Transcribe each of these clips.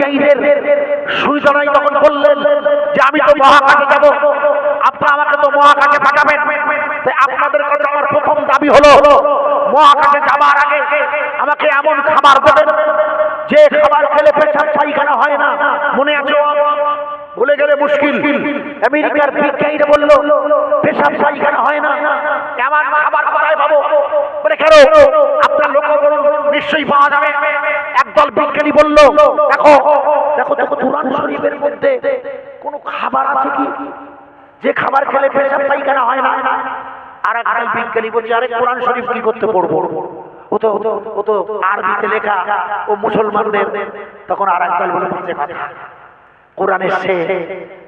বিজ্ঞানীদের সুবিধাই তখন বললেন যে আমি তো মহাকাশে যাব, আপনারা আমাকে তো মহাকাশে পাঠাবেন। তাই আপনাদের কাছে আমার প্রথম দাবি হলো মহাকাশে যাবার আগে আমাকে এমন খাবার দেবেন যে খাবার খেলে পেশাব পায়খানা হয় না। মনে আছে? ভুলে গেলে মুশকিল। আমেরিকার বিজ্ঞানীরা বলল পেশাব পায়খানা হয় না, এমন খাবার কোথায় পাবো? বলে কেন? আপনার লক্ষ্য করুন, নিশ্চয়ই পাওয়া যাবে। একদল বিজ্ঞানী বলল দেখো দেখো দেখো কুরআন শরীফের মধ্যে কোন খাবার আছে কি যে খাবার খেলে পেশাব পায়খানা হয় না? আর একদল বিজ্ঞানী বলছে আরে কোরআন শরীফ কি করতে পড়বো, ও তো আরবিতে লেখা, ও মুসলমানদের। তখন আর একদল বলে বুঝতে পারে কোরআনে সে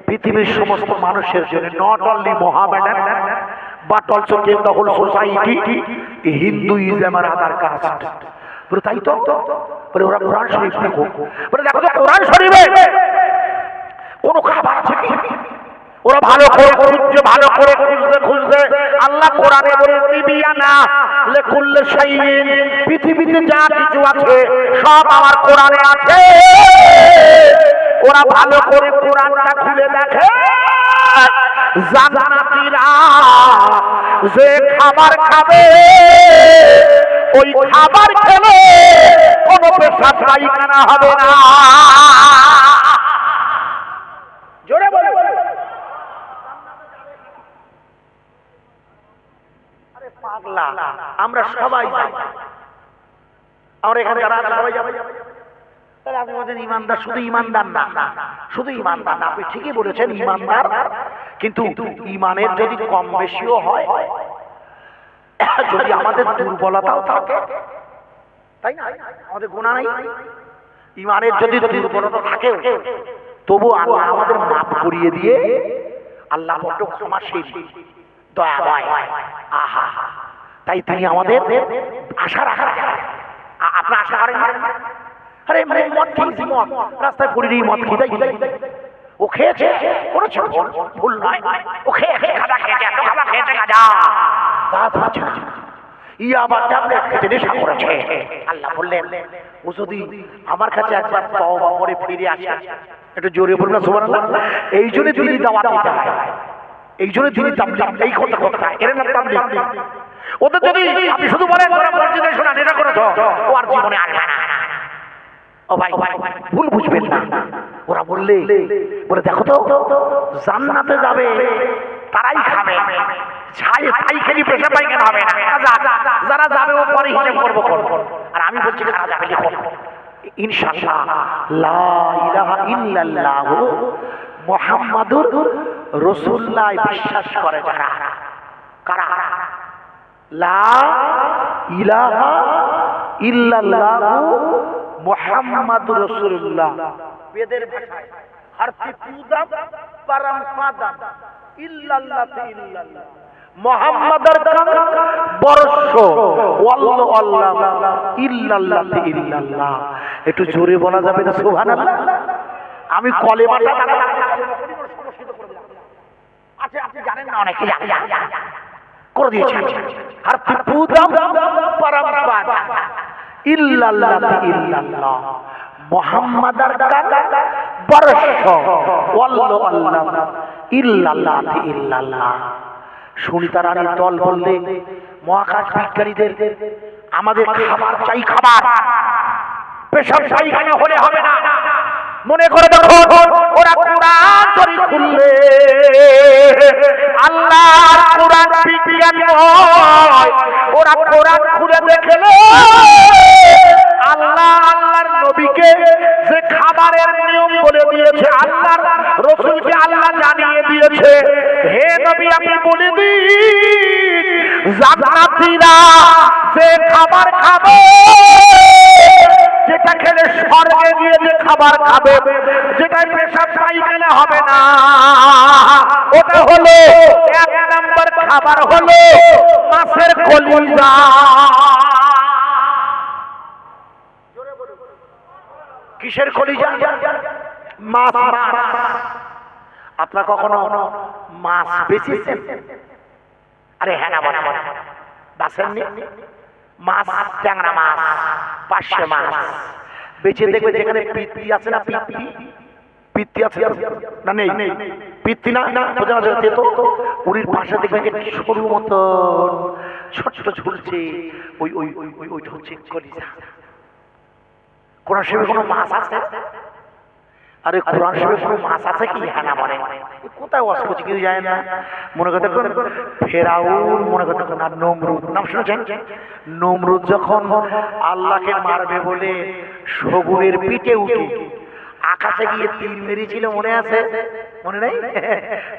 পৃথিবীর সমস্ত মানুষের জন্য, not only Mohammedan but also came the whole society, Hinduism আর আদার কাস্ট। বলে তাই তো? বলে ওরা কোরআন শরীফ দেখো। বলে দেখো তো কোরআন শরীফে কোন খাবার আছে কি? ওরা ভালো করে খুঁজছে, ভালো করে খুঁজতে খুঁজতে আল্লাহ কোরআনে বলে তিবিয়ানা লিকুল্লি শাইইন, পৃথিবীতে যা কিছু আছে সব আমার কোরআনে আছে। ওরা ভালো করে কোরআনটা খুলে দেখে জান্নাতীরা যে খাবার খাবে ওই খাবার খেলে কোনো পেশাব পায়খানা হবে না। জোরে বলে আরে পাগলা, আমরা সবাই যাই, আমরা এখানে যারা সবাই যাবে। তাহলে আপনি বলেন ইমানদার, শুধু ইমানদার না, শুধু ইমানদার না, আপনি ঠিকই বলেছেন ইমানদার, কিন্তু ইমানের যদি কম বেশিও হয়, যদি আমাদের দুর্বলতাও থাকে, তাই না? আমাদের গুনাহ নাই, ইমানের যদি দুর্বলতা থাকে তবু আল্লাহ আমাদের মাফ করিয়ে দিয়ে আল্লাহ বড় ক্ষমাশীল, দয়াময়। আহা, তাই তিনি আমাদের আশা রাখা। আপনার আশা করেন? আরে মদ খেয়েছি, মদ রাস্তায় পড়ি মদ খেয়ে, ও খেয়েছে করেছে ভুল নয়, ও খেয়েছে গাঁজা খেয়েছে, এত গাঁজা খেয়েছে, গাঁজা ইয়াবা ট্যাবলেট খেতে নেশা করেছে। আল্লাহ বললেন ও যদি আমার কাছে একবার তওবা করে ফিরে আসে, একটু জোরে বলুন না সুবহানাল্লাহ। এই জন্য তিনি দাওয়াত দিতে হয়, এই জন্য তিনি তাবলীগ, এই কথা কথা এর নাম তাবলীগ। ওদের যদি আপনি শুধু বলেন ওরা মসজিদে শোনা নেশা করেছো, ও আর জীবনে আসবে না। ও ভাই ভুল বুঝবেন না, ওরা বললে বলে দেখো তো জান্নাতে যাবে তারাই খাবে, তাই খেলি পেশা পায়খানা হবে না। যারা যাবে ও পরে হিসাব করবো। আর আমি বলছি কারা যাবে লিখো ইনশাআল্লাহ। লা ইলাহা ইল্লাল্লাহ মুহাম্মাদুর রাসূলুল্লাহ বিশ্বাস করে যারা, কারা? লা ইলাহা ইল্লাল্লাহ মুহাম্মাদুর রাসূলুল্লাহ, বেদের ভাষায় হরফে পুদাম পরম পাদাম ইল্লাল্লাহ ইল্লাল্লাহ মুহাম্মাদার কাম বর্ষ ওয়াল্লাহু আল্লাহ ইল্লাল্লাহ ইল্লাল্লাহ। একটু জোরে বলা যাবে না সুবহানাল্লাহ? আমি কলেমাটা আচ্ছা আপনি জানেন না, অনেকে করে দিয়েছে হরফে পুদাম পরম পাদাম ইল্লাল্লাহ ইল্লাল্লাহ মুহাম্মাদার কাম বর্ষ ওয়াল্লাহু আল্লাহ ইল্লাল্লাহ ইল্লাল্লাহ। সুনিতারানীর দল বললে মহাকাশ বিজ্ঞানীদের আমাদের খাবার চাই, খাবার, পেশাব পায়খানা হলে হবে না। মনে করে দেখো ওরা কোরআন শরীফ খুললে আল্লাহর কোরআন বিজ্ঞানময়, ওরা কোরআন খুলে দেখলে আল্লাহ আল্লাহর নবীকে যে খাবারের নিয়ম বলে দিয়েছে, আল্লাহর রাসূলকে আল্লাহ জানিয়ে দিয়েছে, হে নবী আপনি বলে দিন জান্নাতীরা যে খাবার খাবে, যেটা খেলে স্বর্গে গিয়ে যে খাবার খাবে, যেটা পেশাব পায়খানা হবে না, ওটা হলো এক নাম্বার খাবার হলো মাছের কলিজা। কিসের কলিজা? মাছ। আপনারা কখনো মাছ বেচেছেন? আরে হ্যাঁ না বলে বাসেননি? মাছ, ট্যাংরা মাছ, পার্শে মাছ, বেঁচে দেখবে যেখানে পিত্তি আছে না, পিত্তি পিত্তি আছে না, নেই পিত্তি না, বোঝা যাচ্ছে তো, উড়ির পাশে দেখবে সরু মতন ছোট ছোট ঝুলছে, ওই ওই ওই ওইটা হচ্ছে কলিজা। কোরআন শরীফে কোনো মাছ আছে? আরে কোরআন শরীফে কোনো মাছ আছে কি? হ্যাঁ না বলে কোথায় ওয়াজ করছে কেউ যায় না। মনে করতে ফেরাউন, মনে করতে আর নমরুদ নাম শুনেছেন? নমরুদ যখন আল্লাহকে মারবে বলে শগুনের পিঠে উঠে আকাশে গিয়ে তীর মেরেছিল, মনে আছে? মনে নেই?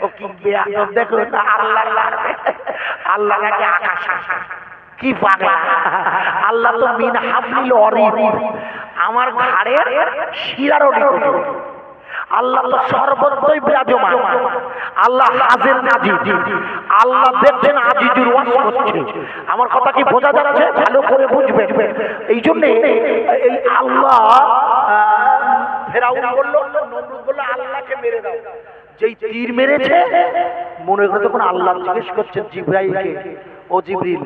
ও কি বেয়াদব দেখো, আল্লাহ মারবে, আল্লাহ নাকি আকাশে। কি পাগলা! আল্লাহ তো মিন হাবলিল ওয়ারিদ, আমার ঘাড়ের শিরার নিকটে। আল্লাহ তো সর্বত্রই বিরাজমান, আল্লাহ হাজির নাজির, আল্লাহ দেখছেন আজিজুর ওয়াজ করছে। আমার কথা কি বোঝা যাচ্ছে? ভালো করে বুঝবেন। এই জন্য এই আল্লাহ ফেরাউন বলল, নমরুদ বলল আল্লাহকে মেরে দাও। যেই তীর মেরেছে মনে করে তখন আল্লাহ জিজ্ঞেস করছেন জিবরাইলকে, ও জিবরিল,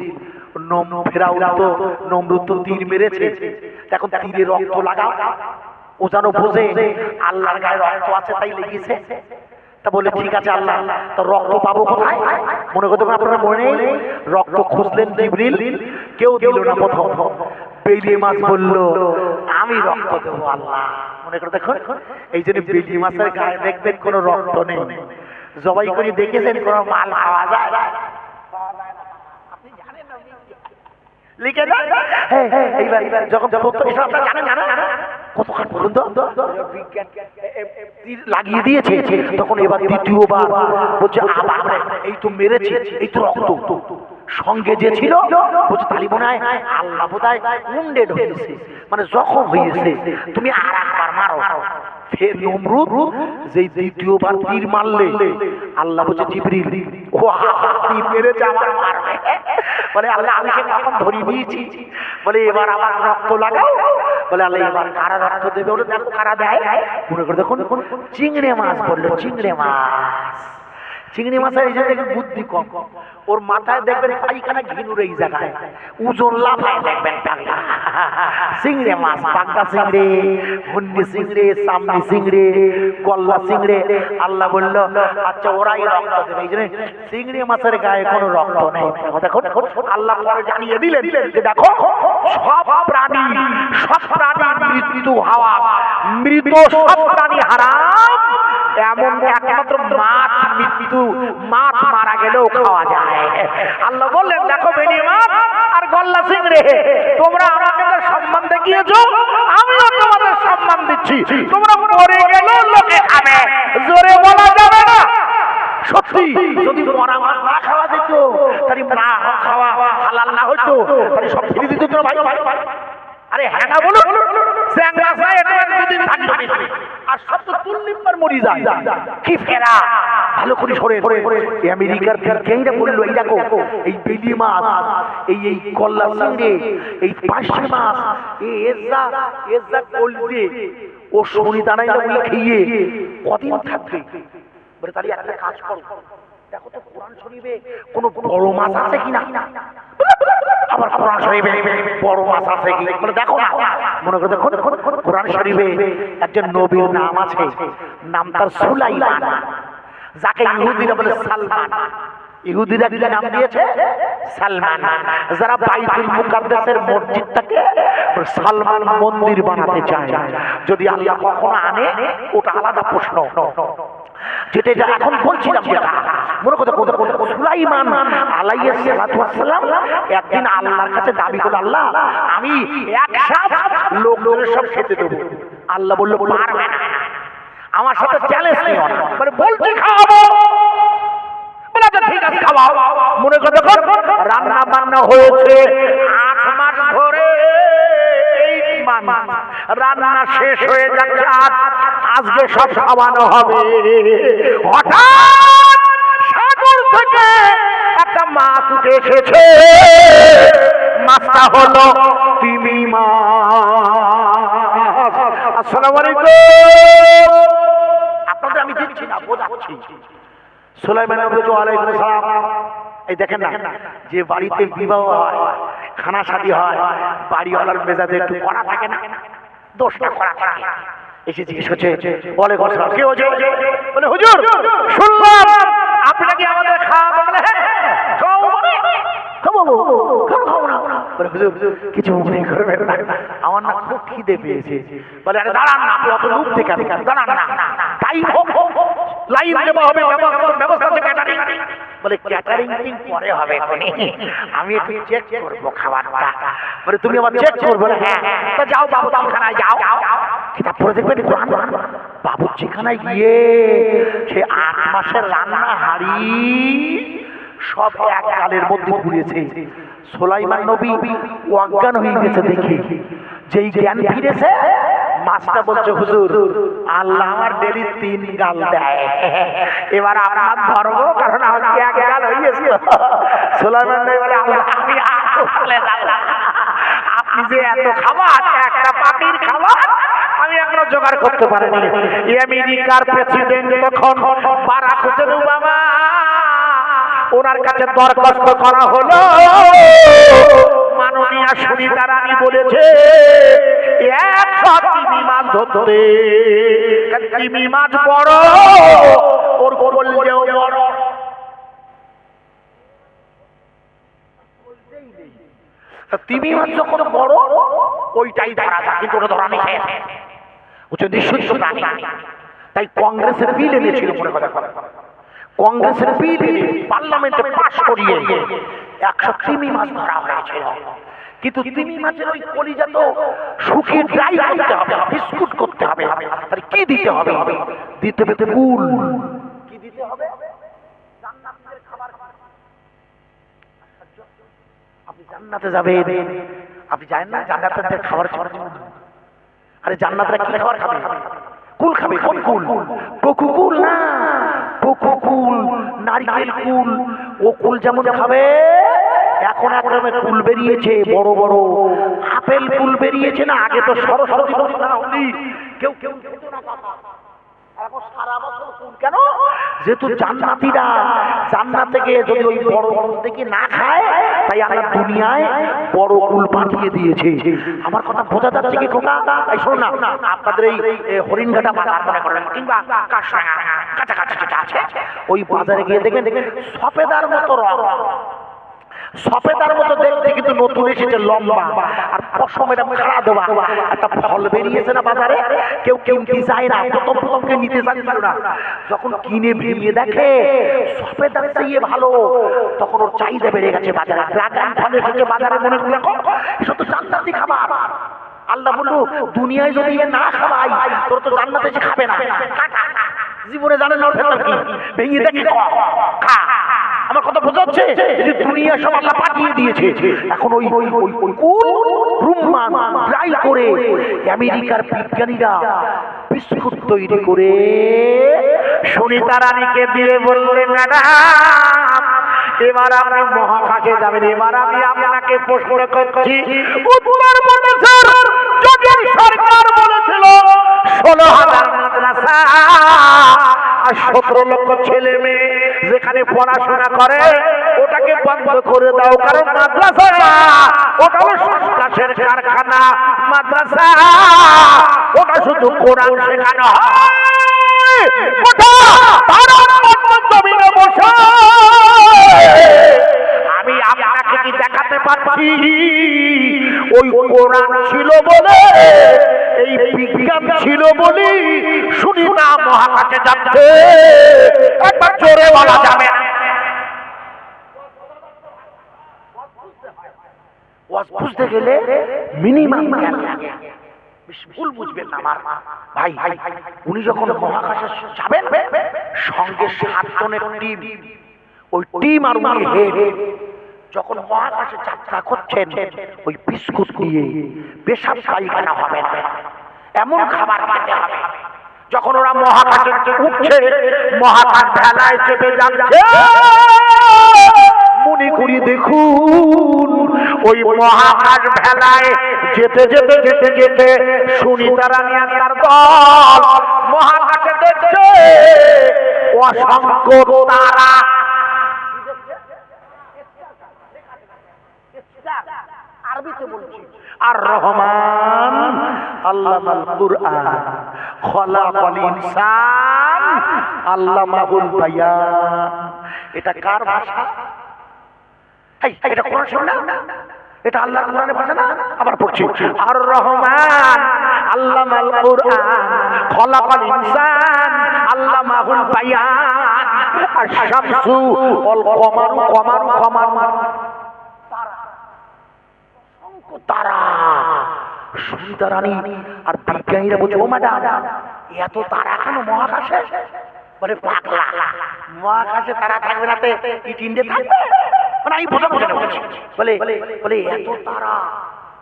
ফেরাউন তো নমরুদ তো তীর মেরেছে, এখন তীরে রক্ত লাগাও। ও যেন বোঝে আল্লাহর গায়ে রক্ত আছে তাই লেগেছে। তা বলে ঠিক আছে আল্লাহ, তো রক্ত পাবো কোথায়? মনে করতে আপনারা মনে নেই, রক্ত খুঁজলেন জিবরিল, কেউ দিল না। প্রথম বেলি মাছ বলল আমি রক্ত দেবো আল্লাহ। মনে করে দেখুন, এই জন্য বেলি মাছের গায়ে দেখবেন কোনো রক্ত নেই। জবাই করে দেখেছেন কোনো মাল পাওয়া যায়? লিখে দেন। এইবার যখন জানেন কতক্ষণ বলুন তো, লাগিয়ে দিয়েছে, তখন এবার দ্বিতীয়বার বলছে আবার এই তো মেরেছে, এই তো রক্ত সঙ্গে যে ছিল, বলছে তালি মনে হয় আল্লাহ বোধহয় উন্ডেড হয়েছে, মানে জখম হয়েছে, তুমি আর একবার মারো। ফের নমরুদ যেই দ্বিতীয়বার তীর মারলে আল্লাহ বলছে জিবরিল, ও তীর মেরেছে আমার মারবে। বলে আল্লাহ আমি সে কখন ধরিয়ে দিয়েছি, বলে এবার আমার রক্ত লাগাও। বলে আল্লাহ এবার কারা রক্ত দেবে? বলে দেখো কারা দেয়। মনে করে দেখুন চিংড়ি মাছ বললো, চিংড়ি মাছ। চিংড়ি মাছের এই জন্য বুদ্ধি কম, ওর মাথায় দেখবেন পাইখানা ঘিনুর এই জায়গায়, ওজন লাফায় দেখবেন টাকা। চিংড়ি মাছ, পাঙ্গা চিংড়ি, হুন্ডি চিংড়ি, সামনি চিংড়ি, কল্লা চিংড়ি। আল্লাহ বলল আচ্ছা ওরাই রক্ত দেবে। এই জন্য চিংড়ি মাছের গায়ে কোনো রক্ত নেই। দেখুন আল্লাহ পরে জানিয়ে দিলেন যে দেখো সব প্রাণী মৃত্যু হওয়া, মৃত সব প্রাণী হারাম, এমন একমাত্র মাছ মৃত্যু, মাছ মারা গেলেও খাওয়া যায়। আল্লাহ বললেন দেখো বেলি মাছ আর গলদা চিংড়ি, তোমরা আমাকে সম্মান দেখিয়েছো, আমিও তোমাদের সম্মান দিচ্ছি। তোমরা মরে গেলেও লোকে খাবে, জোরে বলা যাবে না। সত্যি যদি মরা মাছ না খাওয়া যেত, তাহলে না খাওয়া হালাল না হতো, তাহলে সব ফিরে দিত তো ভাই। আরে হ্যাঁ না বলুন, দুদিন থাকবে আর সব তো তুল্লিম্বার মরি যায়। কি ফেরা ভালো করে সরে আমেরিকার বিজ্ঞানীরা বললো এই দেখো এই বেলি মাছ, এই এই কল্লা চিংড়ি, এই পার্শে মাছ, এই এজা কলজে ও শনি দানাই ওগুলো খেয়ে কদিন থাকবে? বলে তাহলে একটা কাজ করো, দেখো তো কোরআন শরীফে কোনো বড় মাছ আছে কিনা। আবার কোরআন শরীফে বড় মাছ আছে কি? বলে দেখো না। মনে করে দেখো কোরআন শরীফে একজন নবীর নাম আছে, নাম তার সুলাইমান, যাকে ইহুদিরা বলে সালমান। ইহুদিরা কি নাম দিয়েছে? সালমান। যারা বাইতুল মুকাদ্দাসের মসজিদটাকে সালমান মন্দির বানাতে চায়, যদি আল্লাহ কখনো আনে ওটা আলাদা প্রশ্ন। যেটা এখন বলছিলাম, যেটা মনে কথা সুলাইমান আলাইহিস সালাতু ওয়াস সালাম একদিন আল্লাহর কাছে দাবি করল, আল্লাহ আমি একসাথে লোকজনের সব খেতে দেবো। আল্লাহ বলল পারবে না, আমার সাথে চ্যালেঞ্জ নিও না। মানে বলছি খাওয়াবো, বলে ঠিক আছে খাওয়াও। মনে করে দেখো রান্না বান্না হয়েছে 8 মাস ধরে, রান্না শেষ হয়ে যাচ্ছে, আজকে সব খাওয়ানো হবে। হঠাৎ সাগর থেকে একটা মাছ উঠে এসেছে, মাছটা হলো তিমি মাছ। আসসালামু আলাইকুম। আপনাদের আমি দিচ্ছি না, বোঝাচ্ছি। সুলাইমান বলছে ওয়ালাইকুম আসসালাম। এই দেখেন না, যে বাড়িতে বিবাহ হয়, খানা শাদী হয়, বাড়িওয়ালার মেজাজে একটু কড়া থাকে না? দোষটা করা থাকে। এসে জিজ্ঞেস করছে, বলে কি হয়েছে? বলে হুজুর শুনলাম আপনি নাকি আমাদের খাওয়াবো। বলে হ্যাঁ খাওয়াবো, মানে খাওয়াবো, খাওয়াবো না। বলে হুজুর কিছু মনে করবেন না, আমার না খুব খিদে পেয়েছে। বলে আরে দাঁড়ান না, আপনি অত লোক থেকে দাঁড়ান না, টাইম হোক, লাইন দেওয়া হবে, ব্যবস্থা আছে ক্যাটারিং। বলে ক্যাটারিং পরে হবে, আমি একটু চেক করবো খাবারটা। বলে তুমি আবার চেক করবো? হ্যাঁ। তা যাও বাবুজিখানায় যাও, কিতাব পড়ে দেখবেন কোরআন। বাবুজিখানায় গিয়ে সে 8 মাসের রান্না হাড়ি সব এক গালের মধ্যে ঘুরেছে। সুলাইমান নবী অজ্ঞান হয়ে গেছে দেখে, যেই জ্ঞান ফিরেছে মাছটা বলছে হুজুর আল্লাহ আমার ডেলি 3 গাল দেয়, এবার আপনার ধরবো কারণ আমার এক গাল হয়ে গেছে। সুলাইমান নবী বলে আল্লাহ আমি আপনি যে এত খাবার, একটা পাখির খাবার আমি এখনো জোগাড় করতে পারিনি। আমেরিকার প্রেসিডেন্ট তখন বারাক হোসেন ওবামা, ওনার কাছে দরখাস্ত করা হলো, মাননীয় সুনিতা রানী বলেছে 100 তিমি মাছ ধরতে। তিমি মাছ বড়, ওর কলজেও বড়। তিমি মাছ যখন বড় ওইটাই ধরা যায়, কিন্তু ওটা ধরা নেই, ওটা নিঃসুদ্ধ প্রাণী। তাই কংগ্রেসের বিল এনেছিল, মনে কথা কংগ্রেসের বিল পার্লামেন্টে পাস করিয়ে 100 তিমি মাছ ধরা হয়েছিল। কিন্তু তিমি মাছের ওই কলিজা তো শুকিয়ে ড্রাই করতে হবে, বিস্কুট করতে হবে। তাহলে কি দিতে হবে? দিতে হবে কুল। কি দিতে হবে? জান্নাতের খাবার। আপনি জান্নাতে যাবেন, আপনি জানেন না জান্নাতের খাবার খাওয়ার জন্য? আরে জান্নাতরা কি খাবার খাবে? কুল খাবে। কোন কুল? কোকো কুল না, কোকো কুল, নারকেল কুল। ও কুল যেমন খাবে, এখন এক রকমের কুল বেরিয়েছে বড় বড়, আপেল কুল বেরিয়েছে না, আগে তো সরস্বতী কেউ কেউ খেত না কাকা। এখন সারা বছর কুল কেন? যেহেতু জান্নাতীরা জান্নাতে গিয়ে যদি ওই বড় বড় থেকে না খায়, তাই আল্লাহ দুনিয়ায় বড় কুল পাঠিয়ে দিয়েছে। আমার কথা বোঝা যাচ্ছে কি খোকা? এই শোন না, আপনাদের এই হরিণঘাটা বাজার মনে করেন, কিংবা কাঁচরাঙা কাছাকাছি যেটা আছে, ওই বাজারে গিয়ে দেখেন সফেদার মতো রং, সফেদার মতো দেখতে, কিন্তু নতুন এসেছে লম্বা আর পশম এটা খাড়া দেওয়া একটা ফল বেরিয়েছে না বাজারে। কেউ কিনতে চায় না, প্রথম কেউ নিতে চাইছিল না। যখন কিনে ভেঙে দেখে সফেদার চেয়ে ভালো, তখন ওর চাহিদা বেড়ে গেছে বাজারে। ড্রাগন ফল এসেছে বাজারে, মনে করে এসব তো জান্নাতি খাবার। আল্লাহ বলল দুনিয়ায় যদি না খাওয়াই তোর তো জান্নাতে এসে খাবে না। জীবনে জানেন না ওর ভেতর কি, ভেঙে দেখে খা। আমার কথা বোঝাচ্ছে যে দুনিয়া সব আল্লাহ পাঠিয়ে দিয়েছে। এখন ওই কুল রুম্মান ড্রাই করে আমেরিকার বিজ্ঞানীরা বিস্কুট তৈরি করে সুনিতা রানীকে দিয়ে বললেন ম্যাডাম এবার আপনি মহাকাশে যাবেন। এবার আমি আপনাকে প্রশ্ন করছি, উত্তরপ্রদেশের যোগী সরকার বলেছিল 16,000 মাদ্রাসা আর 17 লক্ষ ছেলে মেয়ে যেখানে পড়াশোনা করে ওটাকে বন্ধ করে দাও, কারণ মাদ্রাসা ওটা হলো সন্ত্রাসের কারখানা। মাদ্রাসা ওটা শুধু কোরআন শেখানো হয়। আমি আপনাকে কি দেখাতে পারছি ওই কোরআন ছিল বলে, এই বিজ্ঞান ছিল বলে সুনিতা মহাকাশে যাচ্ছে। একবার জোরে বলা যাবে না। বুঝতে গেলে মিনিমাম ভুল বুঝবেন না আমার ভাই। উনি যখন মহাকাশে যাবেন সঙ্গে 7 জনের টিম, ওই টিম আর উনি হেড যখন মহাকাশে যাত্রা করছেন ওই বিস্কুট নিয়ে পেশাব পায়খানা হবে না, এমন খাবার খেতে হবে। যখন ওরা মহাকাশে উঠছে, মহাকাশ ভেলায় চেপে যাচ্ছে, মনে করি দেখুন ওই মহাকাশ ভেলায় যেতে যেতে যেতে যেতে সুনিতা রানী আর তার দল মহাকাশে দেখছে অসংখ্য তারা। আরবিতে বলছি, আর রহমান আল্লামাল কুরআন খলাকাল ইনসান আল্লামাহুল বায়ান। এটা কার ভাষা? এটা কোরআন শুননা? এটা আল্লাহর কোরআনের ভাষা না? আবার পড়ছি, আর রহমান আল্লামাল কুরআন খলাকাল ইনসান আল্লামাহুল বায়ান। আশ-শামসু ওয়াল কমারু তারা সুনিতা রানী আর বিজ্ঞানীরা বলছে, ও ম্যাডাম এত তারা কেন মহাকাশে? বলে পাগলা, মহাকাশে তারা থাকবে না, ইন্ডিয়া থাকবে? মানে আমি বোঝা বোঝা বলছি। বলে বলে এত তারা,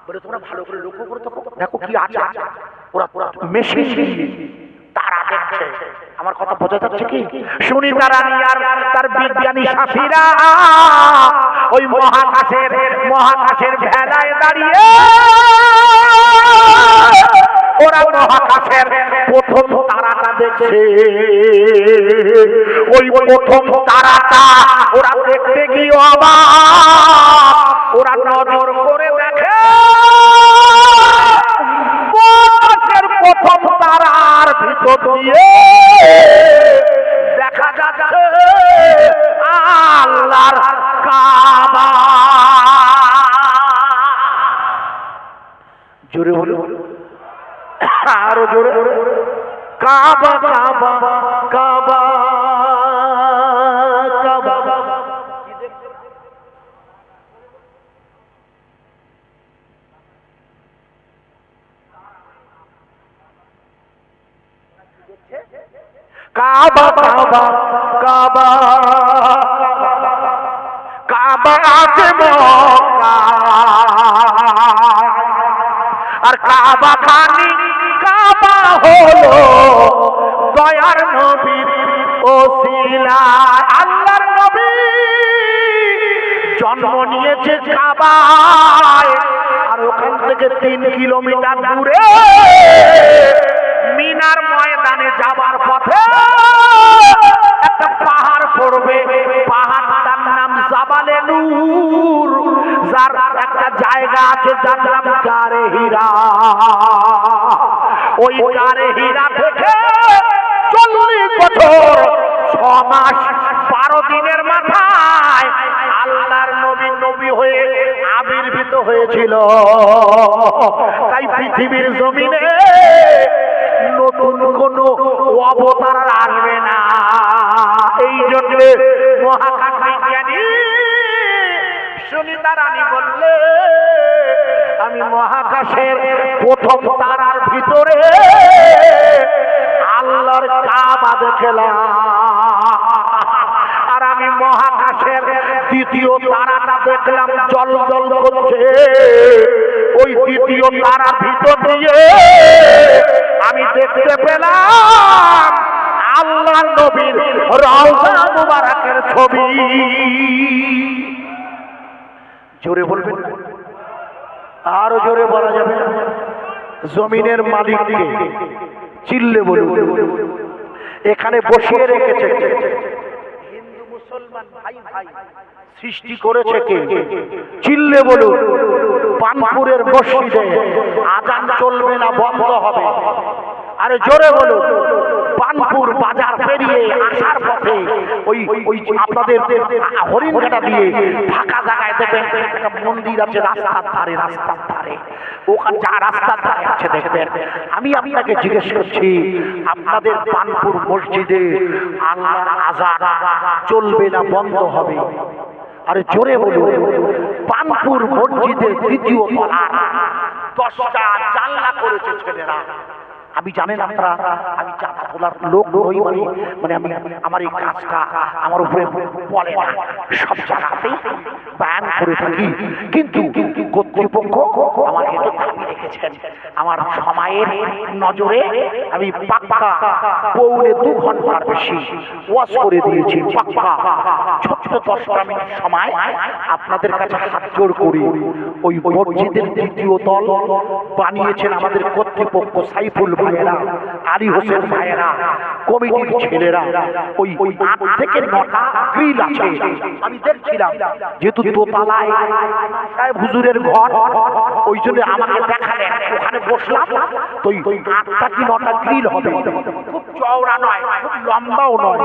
বলে তোমরা ভালো করে লক্ষ্য করে দেখো কি আছে। ওরা মেশিন তারা দেখছে। আমার কথা বোঝা যাচ্ছে কি? সুনিতা রানী আর তার বিজ্ঞানী সাথীরা ওই মহাকাশের ভেলায় দাঁড়িয়ে ওরা মহাকাশের প্রথম তারাটা দেখছে। ওই প্রথম তারাটা ওরা দেখতে গিয়ে অবাক। ওরা নজর করে দেখে মহাকাশের প্রথম তারার ভিতর দিয়ে দেখা যাচ্ছে আল্লাহর কাবা। জোরে বলো, আরো জোরে, কাবা কাবা কাবা কাবা। কাবা কাবা কাবা কাবা আছে মক্কা, আর কাবা খানি কাবা হলো দয়ার নবীর ওসিলা। আল্লাহর নবী জন্ম নিয়েছে কাবায়, আর ওখান থেকে 3 কিলোমিটার দূরে মিনার ময়দানে যাবার পথে একটা পাহাড় পড়বে। পাহাড়টার নাম জাবালে নূর, যার একটা জায়গা আছে যার নাম গারে হীরা। ওই গারে হীরা থেকে 40 বছর 6 মাস 12 দিনের মাথায় আল্লাহর নবী হয়ে আবির্ভূত হয়েছিল। তাই পৃথিবীর জমিনে নতুন কোন অবতার আসবে না। এই জন্য মহাকাশ বিজ্ঞানী সুনিতা রানী বললে, আমি মহাকাশের প্রথম তারার ভিতরে আল্লাহর কাবা দেখলাম, আর আমি মহাকাশের দ্বিতীয় তারাটা দেখলাম জল জল করছে। ওই দ্বিতীয় তারার ভিতর দিয়ে আমি দেখতে পেলাম আল্লাহর নবীর রওজা মুবারকের ছবি। জোরে বলবেন, আরো জোরে বলা যাবে। জমিনের মালিককে চিল্লে বলুন। এখানে বসিয়ে রেখেছে হিন্দু মুসলমান ভাই ভাই, সৃষ্টি করেছে কে? চিল্লে বলুন। পানপুরের মসজিদে আজান চলবে না, বন্ধ হবে। আরে জোরে বলুন। পানপুর বাজার পেরিয়ে আসার পথে ওই আপনাদের হরিণঘাটা দিয়ে ফাঁকা জায়গায় দেখবেন একটা মন্দির আছে রাস্তার ধারে। ওখানে যা রাস্তার ধারে আছে দেখবেন। আমি আপনাকে জিজ্ঞেস করছি, আপনাদের পানপুর মসজিদে আল্লাহর আযান চলবে না, বন্ধ হবে? আরে জোরে বলুন। পানপুর মসজিদের দ্বিতীয় তলার 10টা জানলা করেছে ছেলেরা। আমি জানেন আপনারা, আমি চাঁদা তোলার লোক নই, মানে আমি আমার এই কাজটা আমার উপরে বলে না, সব জায়গাতেই ব্যান করে থাকি। কিন্তু কর্তৃপক্ষ আমার হেতু দাবি রেখেছেন। আমার সময়ের নজরে আমি পাক্কা 2.25 ঘন্টার বেশি ওয়াজ করে দিয়েছি। পাক্কা ছোট্ট 10 মিনিট সময় আপনাদের কাছে হাত জোড় করি। ওই মসজিদের দ্বিতীয় তল বানিয়েছেন আমাদের কর্তৃপক্ষ সাইফুল ভাইয়েরা, আলী হোসেন ভাইয়েরা, কমিটির ছেলেরা, ওই 8 থেকে 9টা গ্রিল আছে। আমি দেখছিলাম যেহেতু দোতলায় সাহেব হুজুরের ঘর, ওই জন্য আমাকে দেখালেন, ওখানে বসলাম। তো 8টা কি 9টা গ্রিল হবে, খুব চওড়া নয়, খুব লম্বাও নয়,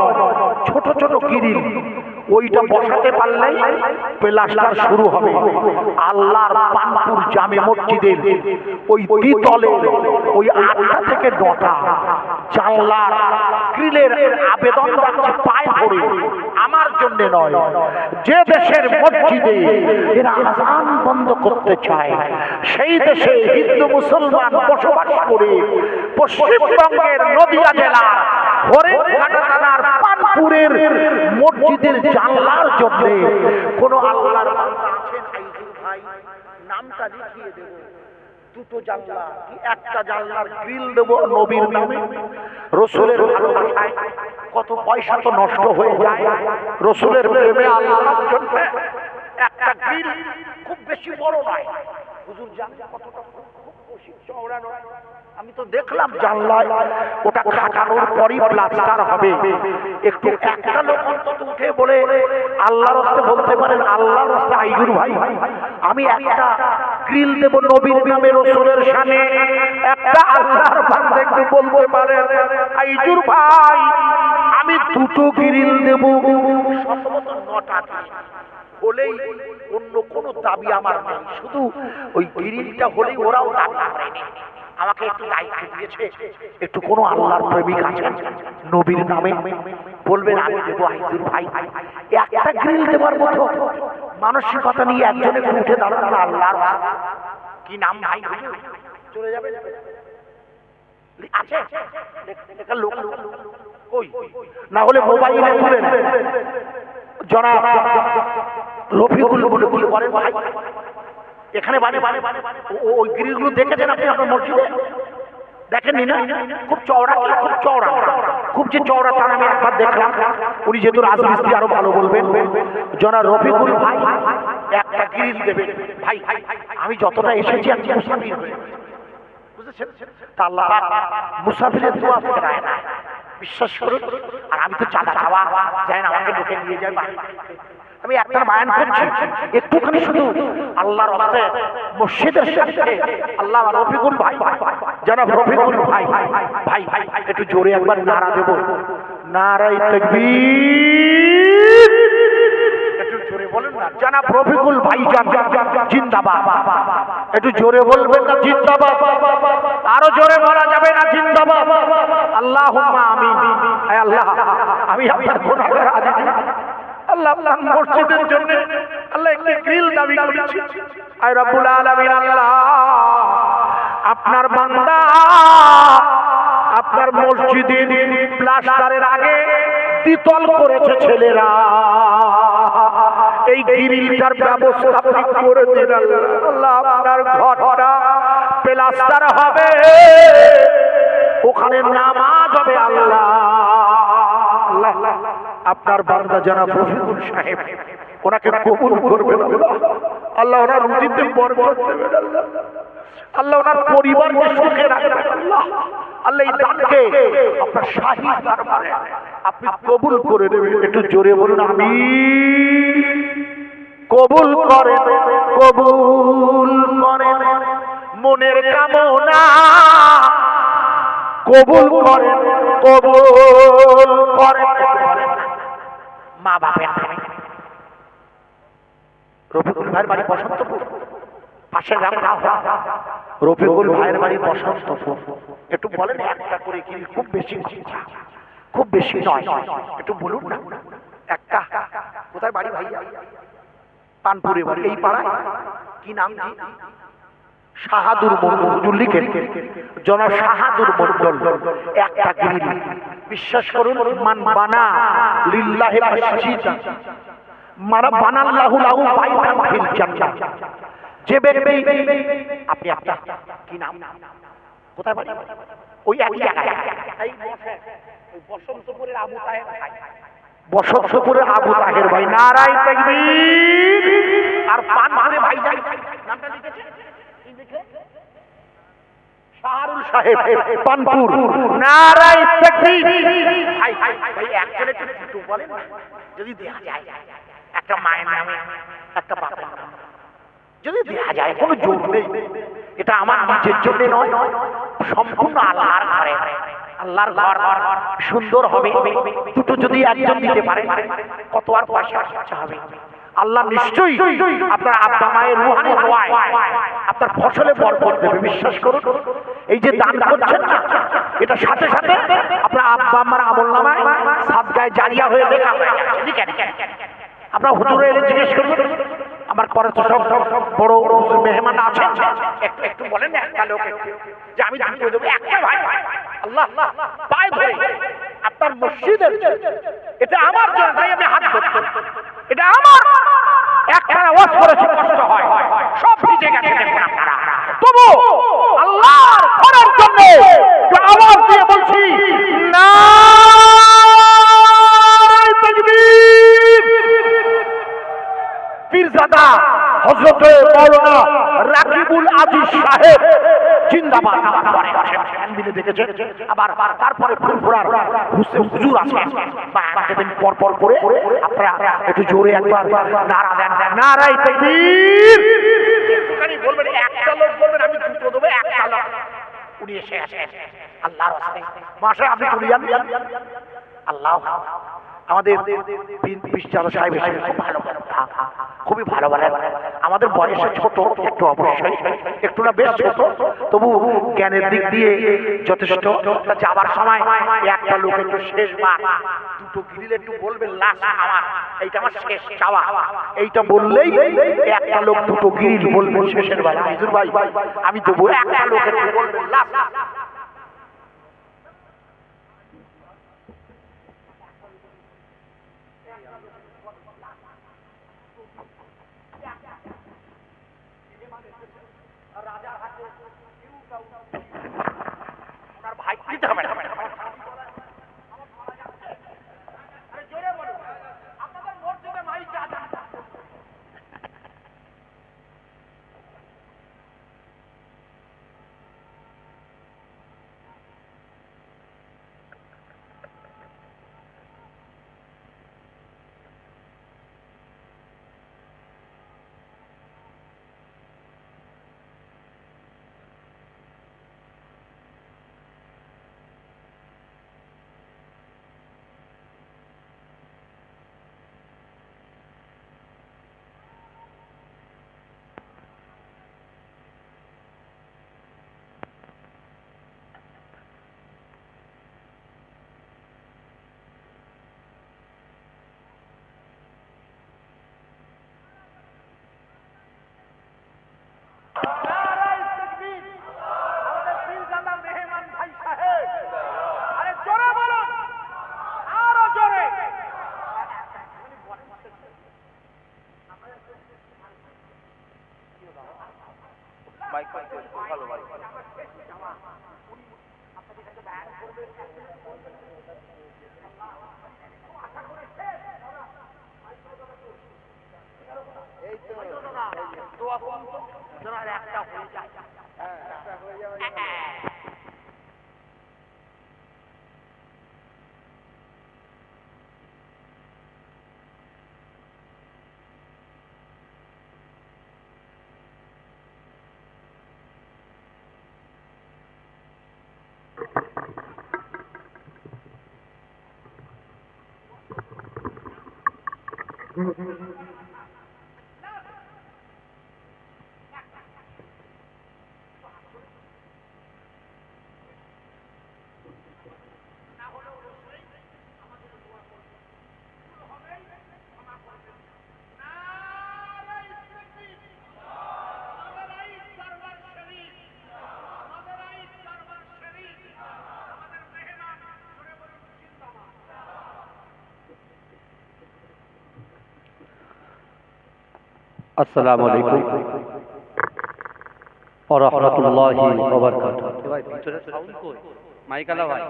ছোট ছোট গ্রিল। ওইটা বসাতে পারলেই প্লাস্টার শুরু হবে। আল্লাহর পানপুর জামে মসজিদের ওই দ্বিতলে ওই 8টা থেকে 9টা জানলার গ্রিলের আবেদন রাখছে পায়ে ধরে, আমার জন্য নয়। যে দেশের মসজিদে এরা আযান বন্ধ করতে চায়, সেই দেশে হিন্দু মুসলমান বসবাস করে পশ্চিমবঙ্গের নদিয়া জেলা হরিণঘাটা থানার পানপুরের মসজিদের জানলার জন্য কোন আল্লাহর বান্দা আছেন? আইজুল ভাই, নামটা লিখিয়ে দেব। 2টো জানলা কি 1টা জানলার গ্রিল দেব নবীর নামে, রাসূলের ভালোবাসায়। কত পয়সা তো নষ্ট হয়ে যায় রাসূলের প্রেমে, আল্লাহর জন্য। একটা গ্রিল খুব বেশি বড় নয়, হুজুর জানলা কতটা, খুব বেশি চওড়া নয়। আমি তো দেখলাম জানলায় ওটা খাটানোর পরই প্লাস্টার হবে। একটু একটা লোক অন্তত উঠে বলে আল্লাহর রাস্তে বলতে পারেন, আল্লাহর রাস্তে আইজুর ভাই আমি একটা গ্রিল দেব নবীর নামে, রাসূলের শানে। একটা আল্লাহর বান্দা একটু বলতে পারেন, আইজুর ভাই আমি 2টো গ্রিল দেব। সম্ভবত 9টা হলেই, অন্য কোনো দাবি আমার নেই, শুধু ওই গ্রিলটা হলেই ওরাও দাবি করেনি। আমাকে একটু দায়িত্ব দিয়েছে, একটু কোনো আল্লাহর প্রেমিক আছেন নবীর নামে বলবেন, আমি দেবো আইজুর ভাই। একটা গ্রিল দেবার মতো মানসিকতা নিয়ে একজনে উঠে দাঁড়ান, আল্লাহর কি নাম ভাই, চলে যাবে আছে লোক কই, না হলে মোবাইলে তুলে জনাব রফিকুল বলে কি করেন ভাই, এখানে বানে ওই গ্রিলগুলো দেখেছেন আপনি আপনার মসজিদে? দেখেননি না? খুব চওড়া, খুব চওড়া, খুব যে চওড়া তার আমি একবার দেখলাম। উনি যেহেতু রাজমিস্ত্রি আরো ভালো বলবেন। জনাব রফিকুল ভাই একটা গ্রিল দেবেন ভাই। আমি যতটা এসেছি আমি মুসাফির হয়ে, বুঝেছেন? তা আল্লাহ মুসাফিরের দোয়া ফেরায় না, বিশ্বাস করুন। আর আমি তো চাঁদা চাওয়া যায় না, আমাকে ঢুকে নিয়ে যায়। আমি একটা বায়ান করছি, একটুখানি শুধু আল্লাহর রাস্তে মসজিদের সাথে আল্লাহ রফিকুল ভাই, জনাব রফিকুল ভাই, ভাই একটু জোরে একবার নারা দেব, নারায়ে তাকবীর। একটু জোরে বলেন না, জনাব রফিকুল ভাই জিন্দাবাদ। একটু জোরে বলবেন না জিন্দাবাদ? আরো জোরে বলা যাবে না জিন্দাবাদ? আল্লাহুম্মা আমিন। হে আল্লাহ, আমি আপনার গুনাহগার আদি আল্লাহ, আপনার মসজিদের জন্য আল্লাহ একটি গ্রিল দাবি করেছি। আয় রব্বুল আলামিন, আল্লাহ আপনার বান্দা আপনার মসজিদের প্লাস্টারের আগে দ্বিতল করেছে ছেলেরা, এই গ্রিলটার ব্যবস্থা আপনি করে দিন আল্লাহ। আপনার ঘরটা প্লাস্টার হবে, ওখানে নামাজ হবে। আল্লাহ আপনার বান্দা জনাব রফিকুল সাহেব, ওনাকে কবুল করবেন আল্লাহ। ওনার রুজিতে বরকত দেবেন আল্লাহ। আল্লাহ ওনার পরিবারকে সুখে রাখবেন আল্লাহ। আল্লাহ এই দানকে আপনার শাহী দরবারে আপনি কবুল করে নেবেন। একটু জোরে বলুন আমিন। কবুল করেন, কবুল করেন মনের কামনা, কবুল করেন, কবুল করেন মা বাপের নামে। রফিকুল ভাইয়ের বাড়ি বসন্তপুর, পাশের গ্রাম রফিকুল ভাইয়ের বাড়ি বসন্তপুর। একটু বলেন একটা করে কি, খুব বেশি, খুব বেশি নয়, একটু বলুন না একটা। কোথায় বাড়ি ভাই? পানপুরে বাড়ি। এই পাড়ায় কি নাম? শাহাদুর মন্ডল। হুজুর লিখেন জনাব শাহাদুর মন্ডল। একটা গ্রিল, বিশ্বাস করুন, মান বানা লিল্লাহি মাসজিদান মারা বানাল্লাহু লাহু বাইতান ফিল জান্নাহ। যে ব্যক্তি, আপনি আপনার কি নাম, কোথায় বাড়ি? ওই একই জায়গায়, এই বসন্তপুরের আবু তাহের ভাই, বসন্তপুরের আবু তাহের ভাই। নারায়ে তাকবীর। আর পানপুরে ভাই যাই নামটা লিখেছে, শাহরুল সাহেব পানপুর নারায়ে তাকবীর। ভাই ভাই একজনে একটু বলেন যদি দেয়া যায় একটা মায়ের নামে একটা বাবার নামে যদি দেয়া যায়, কোনো জোর নেই, এটা আমার নিজের জন্য নয়, সম্পূর্ণ আল্লাহর ঘরে, আল্লাহর ঘর সুন্দর হবে। দুটো যদি একজন দিতে পারে কত আর পয়সা খরচা হবে। আল্লাহ নিশ্চয়ই আপনার আব্বা মায়ের রুহানি দোয়ায় আপনার ফসলে বরকত দেবে, বিশ্বাস করুন। এই যে দান করছেন না, এটা সাথে সাথে আপনার আব্বা আম্মার আমলনামায় সাদগায়ে জারিয়া হয়ে লেখা হয়ে যাচ্ছে। ঠিক আছে, আপনার হুজুরে এলে জিজ্ঞেস করবেন, আমার পরে তো সব বড় হুজুর মেহমান আছেন, একটু বলেন একটা লোক যে আমি দান করে দেবো, একটা ভাই আল্লাহ পায়ে ধরে আপনার মসজিদের, এটা আমার জন্য, তাই আমি হাত ধরছি, এটা আমার একটা আওয়াজ করেছে, কষ্ট হয়, সব ভিজে গেছে দেখুন আপনারা, তবু আল্লাহর ঘরের জন্য আওয়াজ দিয়ে বলছি নারায়ে তাকবীর। পীরজাদা হযরত মাওলানা রাকিবুল আজিজ সাহেব জিন্দাবাদ। পরে মিলে দেখেছেন, আবার তারপরে ফুরফুরার হুজুর আছে, দেবেন পর পর করে আপনারা একটু জোরে একবার নারা দেন, নারায়ে তাকবীর। একটুখানি বলবেন, একটা লোক বলবেন আমি দুটো দেবো, একটা লোক উনি এসে আসে আল্লাহর রাস্তায় মাশা, আপনি চলে যান। আল্লাহ আমাদের পীরজাদা সাহেব এসে খুব ভালো খুবই ভালো বলেন। আমাদের বয়সে ছোট একটু, অবশ্যই একটু না বেশ ছোট, তবু জ্ঞানের দিক দিয়ে যথেষ্ট। যাবার সময় একটা লোক একটু শেষ বার দুটো গ্রিল একটু বলবেন, লাশ আমার এইটা আমার শেষ চাওয়া, এইটা বললেই একটা লোক দুটো গ্রিল বলবেন শেষের বেলা, হুজুর ভাই আমি দেবো, একটা লোক একটু বলবেন লাশ। ভাই দিতে হবে না, জোরে বলুন, আপনাদের মসজিদে মাইক আছে। আসসালামু আলাইকুম ওয়া রাহমাতুল্লাহি ওয়া বারাকাতুহু। ভাই ভিতরে সাউন্ড কই? মাইক আলা ভাই,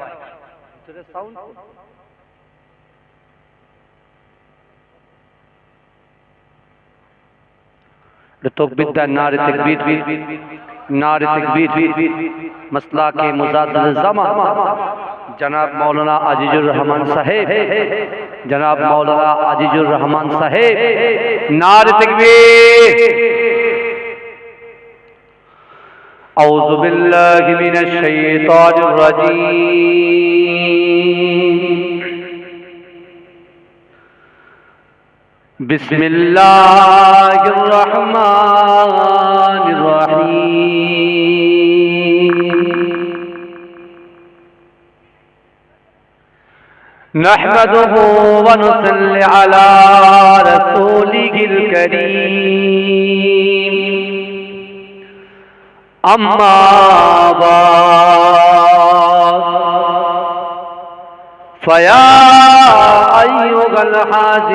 ভিতরে সাউন্ড কই? तकबीर नारे तकबीर नारे तकबीर मसला के मुजादिल ज़मा जनाब मौलाना अजीजुर रहमान साहेब जनाब मौलाना अजीजुर रहमान साहेब नारे तकबीर औज़ु बिल्लाहि मिनश शैतानिर रजीम बिस्मिल्लाहिर रहमानिर रहीम नहमदुहु व नुसल्ली अला रसूलिहिल करीम अम्मा बाद फया अय्युहल हाज़िर